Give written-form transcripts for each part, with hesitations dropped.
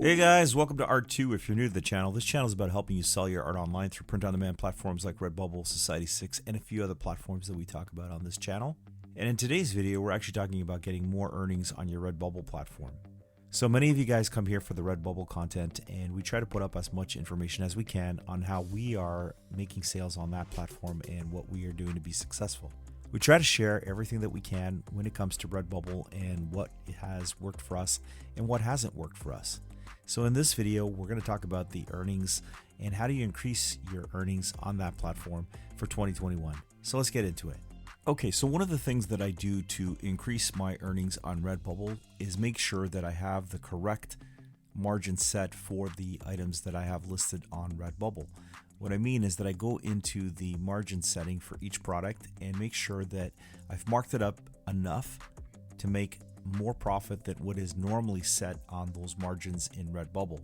Hey guys, welcome to Art 2. If you're new to the channel, this channel is about helping you sell your art online through print-on-demand platforms like Redbubble, Society6, and a few other platforms that we talk about on this channel. And in today's video, we're actually talking about getting more earnings on your Redbubble platform. So many of you guys come here for the Redbubble content, and we try to put up as much information as we can on how we are making sales on that platform and what we are doing to be successful. We try to share everything that we can when it comes to Redbubble and what has worked for us and what hasn't worked for us. So in this video, we're going to talk about the earnings and how do you increase your earnings on that platform for 2021. So let's get into it. Okay, so one of the things that I do to increase my earnings on Redbubble is make sure that I have the correct margin set for the items that I have listed on Redbubble. What I mean is that I go into the margin setting for each product and make sure that I've marked it up enough to make more profit than what is normally set on those margins in Redbubble.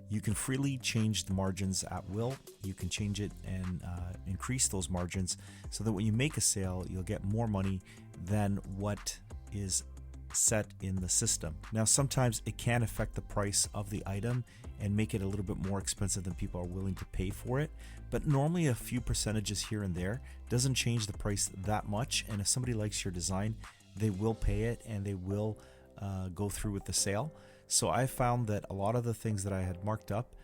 You can freely change the margins at will. You can change it and increase those margins so that when you make a sale, you'll get more money than what is set in the system. Now, sometimes it can affect the price of the item and make it a little bit more expensive than people are willing to pay for it. But normally a few percentages here and there doesn't change the price that much. And if somebody likes your design, they will pay it and they will go through with the sale. So I found that a lot of the things that I had marked up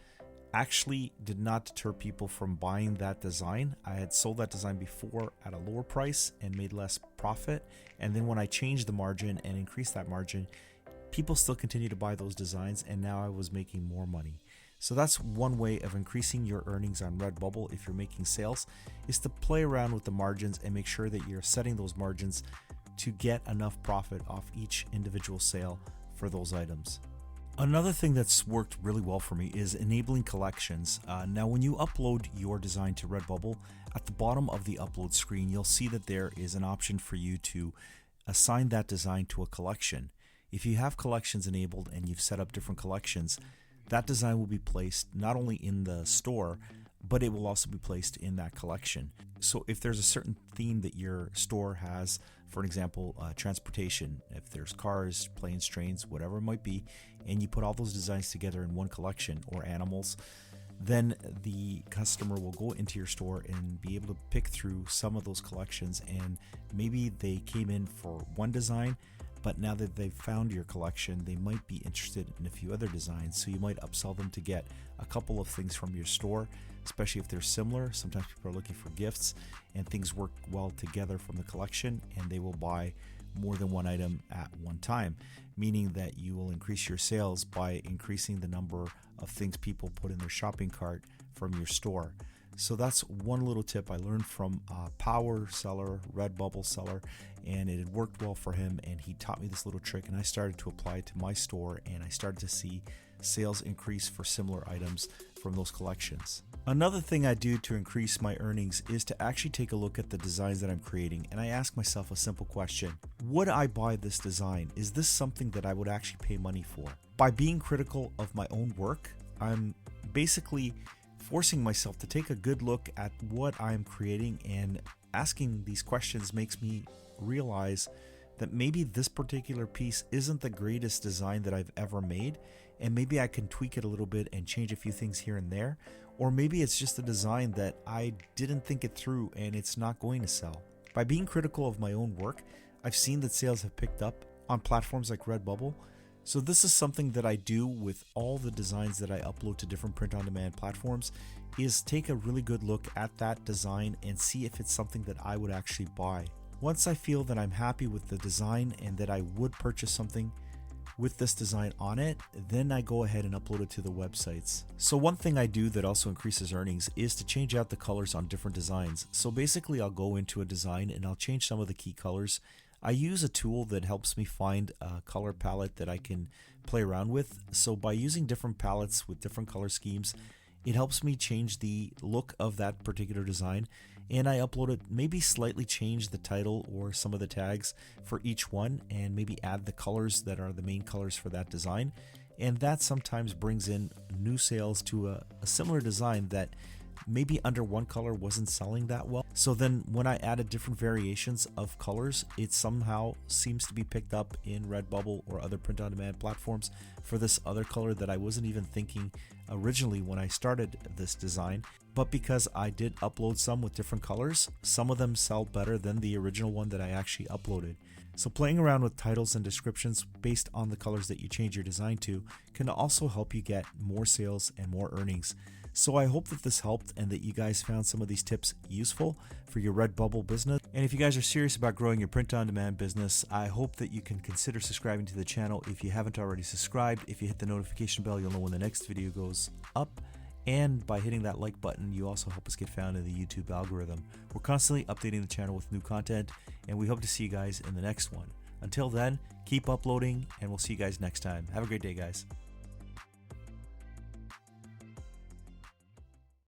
actually did not deter people from buying that design. I had sold that design before at a lower price and made less profit. And then when I changed the margin and increased that margin, people still continue to buy those designs, and now I was making more money. So that's one way of increasing your earnings on Redbubble if you're making sales, is to play around with the margins and make sure that you're setting those margins to get enough profit off each individual sale for those items. Another thing that's worked really well for me is enabling collections. Now, when you upload your design to Redbubble, at the bottom of the upload screen, you'll see that there is an option for you to assign that design to a collection. If you have collections enabled and you've set up different collections, that design will be placed not only in the store, but it will also be placed in that collection. So if there's a certain theme that your store has, for an example, transportation, if there's cars, planes, trains, whatever it might be, and you put all those designs together in one collection, or animals, then the customer will go into your store and be able to pick through some of those collections, and maybe they came in for one design, but now that they've found your collection, they might be interested in a few other designs. So you might upsell them to get a couple of things from your store, especially if they're similar. Sometimes people are looking for gifts and things work well together from the collection, and they will buy more than one item at one time, meaning that you will increase your sales by increasing the number of things people put in their shopping cart from your store. So that's one little tip I learned from a power seller, Redbubble seller, and it had worked well for him, and he taught me this little trick, and I started to apply it to my store, and I started to see sales increase for similar items from those collections. Another thing I do to increase my earnings is to actually take a look at the designs that I'm creating, and I ask myself a simple question. Would I buy this design? Is this something that I would actually pay money for? By being critical of my own work, I'm basically forcing myself to take a good look at what I'm creating, and asking these questions makes me realize that maybe this particular piece isn't the greatest design that I've ever made, and maybe I can tweak it a little bit and change a few things here and there, or maybe it's just a design that I didn't think it through and it's not going to sell. By being critical of my own work, I've seen that sales have picked up on platforms like Redbubble. So this is something that I do with all the designs that I upload to different print-on-demand platforms, is take a really good look at that design and see if it's something that I would actually buy. Once I feel that I'm happy with the design and that I would purchase something with this design on it, then I go ahead and upload it to the websites. So one thing I do that also increases earnings is to change out the colors on different designs. So basically I'll go into a design and I'll change some of the key colors. I use a tool that helps me find a color palette that I can play around with. So by using different palettes with different color schemes, it helps me change the look of that particular design, and I upload it, maybe slightly change the title or some of the tags for each one, and maybe add the colors that are the main colors for that design. And that sometimes brings in new sales to a similar design that maybe under one color wasn't selling that well. So then when I added different variations of colors, it somehow seems to be picked up in Redbubble or other print-on-demand platforms for this other color that I wasn't even thinking originally when I started this design. But because I did upload some with different colors, some of them sell better than the original one that I actually uploaded. So playing around with titles and descriptions based on the colors that you change your design to can also help you get more sales and more earnings. So I hope that this helped and that you guys found some of these tips useful for your Redbubble business. And if you guys are serious about growing your print-on-demand business, I hope that you can consider subscribing to the channel if you haven't already subscribed. If you hit the notification bell, you'll know when the next video goes up. And by hitting that like button, you also help us get found in the YouTube algorithm. We're constantly updating the channel with new content, and we hope to see you guys in the next one. Until then, keep uploading, and we'll see you guys next time. Have a great day, guys.